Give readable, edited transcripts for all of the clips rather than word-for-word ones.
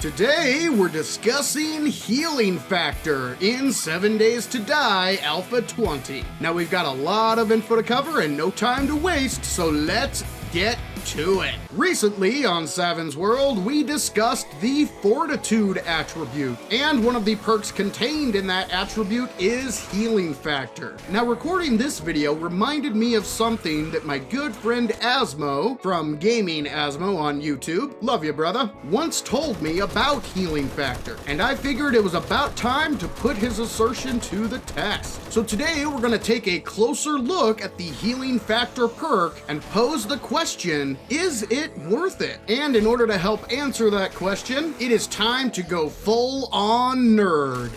Today, we're discussing Healing Factor in 7 Days to Die Alpha 20. Now, we've got a lot of info to cover and no time to waste, so let's get to it. Recently on Savin's World, we discussed the Fortitude attribute, and one of the perks contained in that attribute is Healing Factor. Now, recording this video reminded me of something that my good friend Asmo from Gaming Asmo on YouTube, love you brother, once told me about Healing Factor, and I figured it was about time to put his assertion to the test. So today we're going to take a closer look at the Healing Factor perk and pose the question, is it worth it? And in order to help answer that question, it is time to go full on nerd.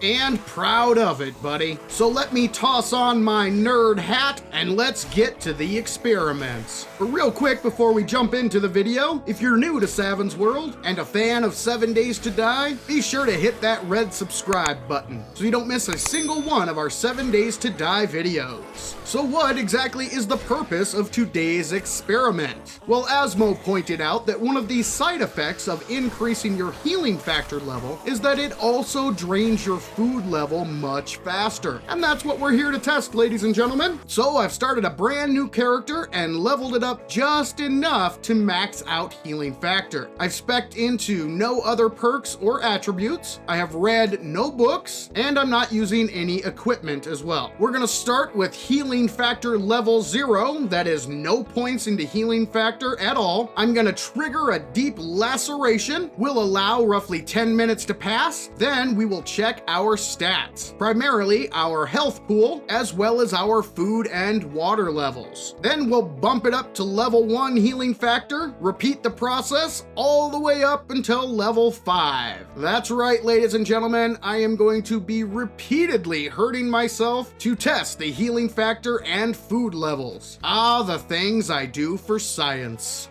And proud of it, buddy. So let me toss on my nerd hat and let's get to the experiments. But real quick before we jump into the video, if you're new to Savin's World and a fan of 7 Days to Die, be sure to hit that red subscribe button so you don't miss a single one of our 7 Days to Die videos. So what exactly is the purpose of today's experiment? Well, Asmo pointed out that one of the side effects of increasing your healing factor level is that it also drains your food level much faster. And that's what we're here to test, ladies and gentlemen. So I've started a brand new character and leveled it up just enough to max out healing factor. I've spec'd into no other perks or attributes. I have read no books, and I'm not using any equipment as well. We're gonna start with healing factor level 0, that is no points into healing factor at all. I'm gonna trigger a deep laceration. We'll allow roughly 10 minutes to pass, then we will check our stats, primarily our health pool, as well as our food and water levels. Then we'll bump it up to level 1 healing factor, repeat the process all the way up until level 5. That's right, ladies and gentlemen, I am going to be repeatedly hurting myself to test the healing factor and food levels. Ah, the things I do for science.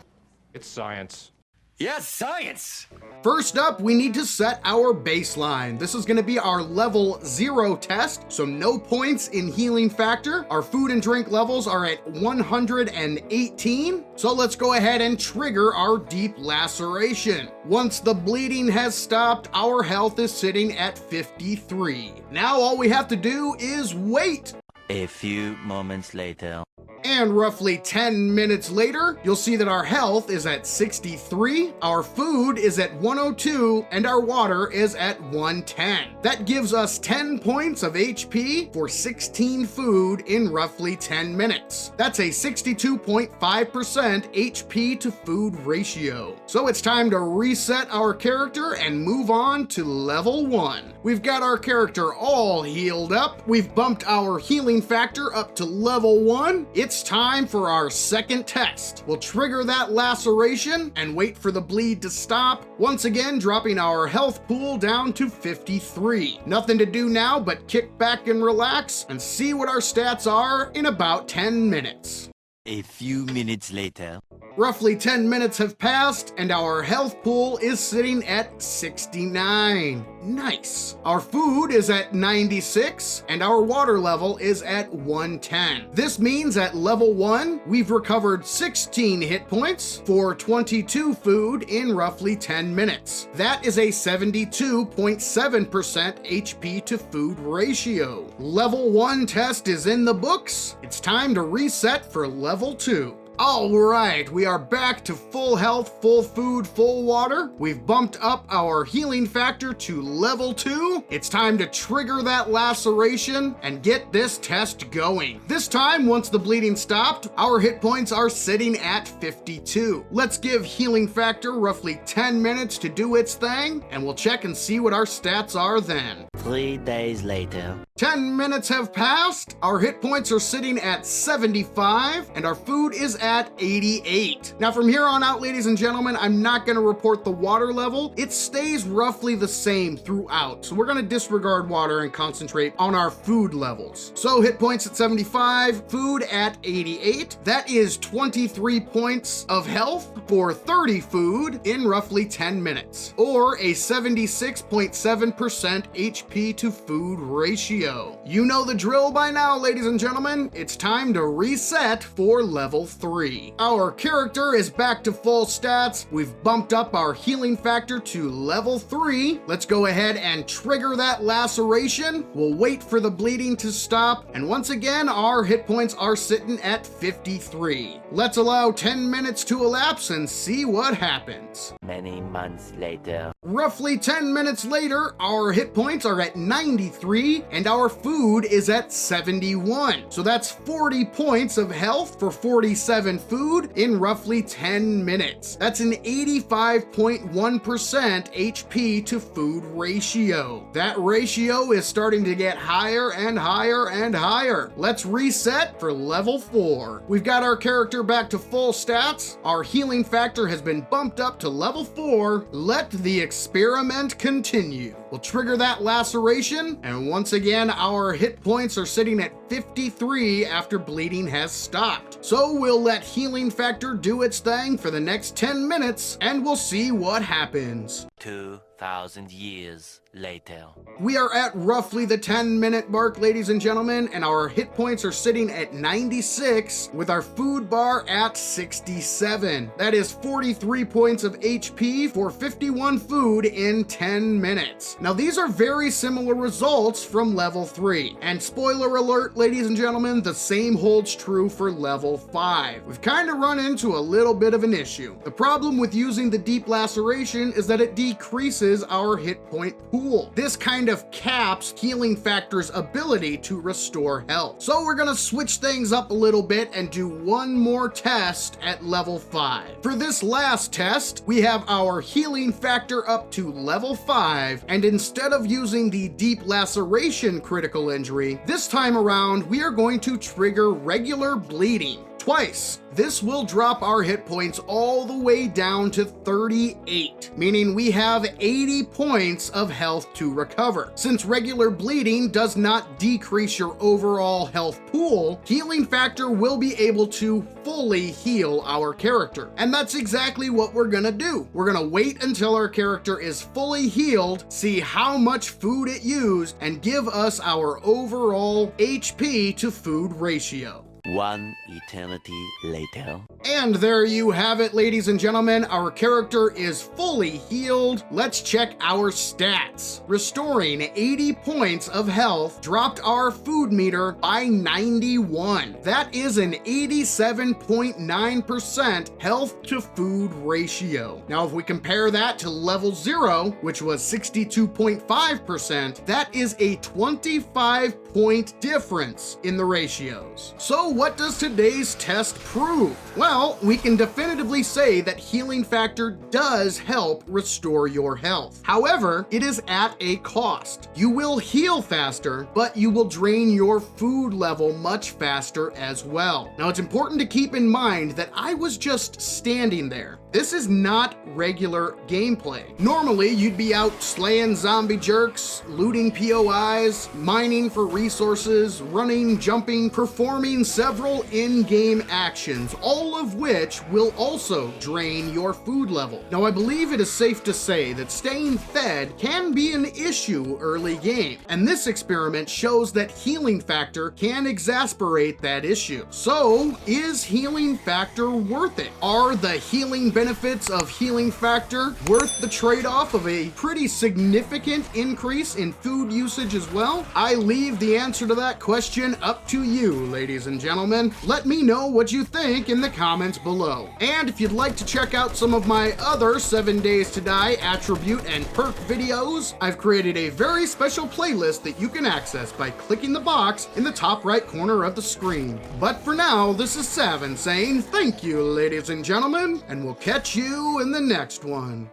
It's science. Yes, science! First up, we need to set our baseline. This is going to be our level 0 test, so no points in healing factor. Our food and drink levels are at 118, so let's go ahead and trigger our deep laceration. Once the bleeding has stopped, our health is sitting at 53. Now all we have to do is wait. A few moments later. And roughly 10 minutes later, you'll see that our health is at 63, our food is at 102, and our water is at 110. That gives us 10 points of HP for 16 food in roughly 10 minutes. That's a 62.5% HP to food ratio. So it's time to reset our character and move on to level 1. We've got our character all healed up. We've bumped our healing factor up to level 1. It's time for our second test. We'll trigger that laceration and wait for the bleed to stop, once again dropping our health pool down to 53. Nothing to do now but kick back and relax and see what our stats are in about 10 minutes. A few minutes later. Roughly 10 minutes have passed and our health pool is sitting at 69. Nice. Our food is at 96 and our water level is at 110. This means at level 1, we've recovered 16 hit points for 22 food in roughly 10 minutes. That is a 72.7% HP to food ratio. Level 1 test is in the books. It's time to reset for level 2. Alright, we are back to full health, full food, full water. We've bumped up our healing factor to level 2. It's time to trigger that laceration and get this test going. This time, once the bleeding stopped, our hit points are sitting at 52. Let's give healing factor roughly 10 minutes to do its thing, and we'll check and see what our stats are then. 3 days later. 10 minutes have passed, our hit points are sitting at 75, and our food is at 88. Now from here on out, ladies and gentlemen, I'm not going to report the water level. It stays roughly the same throughout, so we're going to disregard water and concentrate on our food levels. So hit points at 75, food at 88. That is 23 points of health for 30 food in roughly 10 minutes, or a 76.7% HP to food ratio. ratio. You know the drill by now, ladies and gentlemen. It's time to reset for level 3. Our character is back to full stats. We've bumped up our healing factor to level 3. Let's go ahead and trigger that laceration. We'll wait for the bleeding to stop. And once again, our hit points are sitting at 53. Let's allow 10 minutes to elapse and see what happens. Many months later. Roughly 10 minutes later, our hit points are at 93 and our food is at 71. So that's 40 points of health for 47 food in roughly 10 minutes. That's an 85.1% HP to food ratio. That ratio is starting to get higher and higher and higher. Let's reset for level 4. We've got our character back to full stats. Our healing factor has been bumped up to level 4. Let the experiment continue. We'll trigger that laceration, and once again, our hit points are sitting at 53 after bleeding has stopped. So we'll let healing factor do its thing for the next 10 minutes, and we'll see what happens. 2,000 years later. We are at roughly the 10-minute mark, ladies and gentlemen, and our hit points are sitting at 96 with our food bar at 67. That is 43 points of HP for 51 food in 10 minutes. Now, these are very similar results from level 3. And spoiler alert, ladies and gentlemen, the same holds true for level 5. We've kind of run into a little bit of an issue. The problem with using the deep laceration is that it decreases our hit point pool. This kind of caps healing factor's ability to restore health. So we're gonna switch things up a little bit and do one more test at level 5. For this last test, we have our healing factor up to level 5, and instead of using the deep laceration critical injury, this time around we are going to trigger regular bleeding twice. This will drop our hit points all the way down to 38, meaning we have 80 points of health to recover. Since regular bleeding does not decrease your overall health pool, healing factor will be able to fully heal our character. And that's exactly what we're gonna do. We're gonna wait until our character is fully healed, see how much food it used, and give us our overall HP to food ratio. One eternity later. And there you have it, ladies and gentlemen. Our character is fully healed. Let's check our stats. Restoring 80 points of health dropped our food meter by 91. That is an 87.9% health to food ratio. Now, if we compare that to level 0, which was 62.5%, that is a 25-point difference in the ratios. So what does today's test prove? Well, we can definitively say that healing factor does help restore your health. However, it is at a cost. You will heal faster, but you will drain your food level much faster as well. Now, it's important to keep in mind that I was just standing there. This is not regular gameplay. Normally, you'd be out slaying zombie jerks, looting POIs, mining for resources, running, jumping, performing several in-game actions, all of which will also drain your food level. Now, I believe it is safe to say that staying fed can be an issue early game, and this experiment shows that healing factor can exacerbate that issue. So, is healing factor worth it? Are the healing benefits of healing factor worth the trade-off of a pretty significant increase in food usage as well? I leave the answer to that question up to you, ladies and gentlemen. Let me know what you think in the comments below. And if you'd like to check out some of my other 7 Days to Die attribute and perk videos, I've created a very special playlist that you can access by clicking the box in the top right corner of the screen. But for now, this is Savin saying thank you, ladies and gentlemen, and we'll catch you in the next one.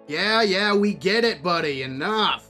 Yeah, we get it, buddy. Enough.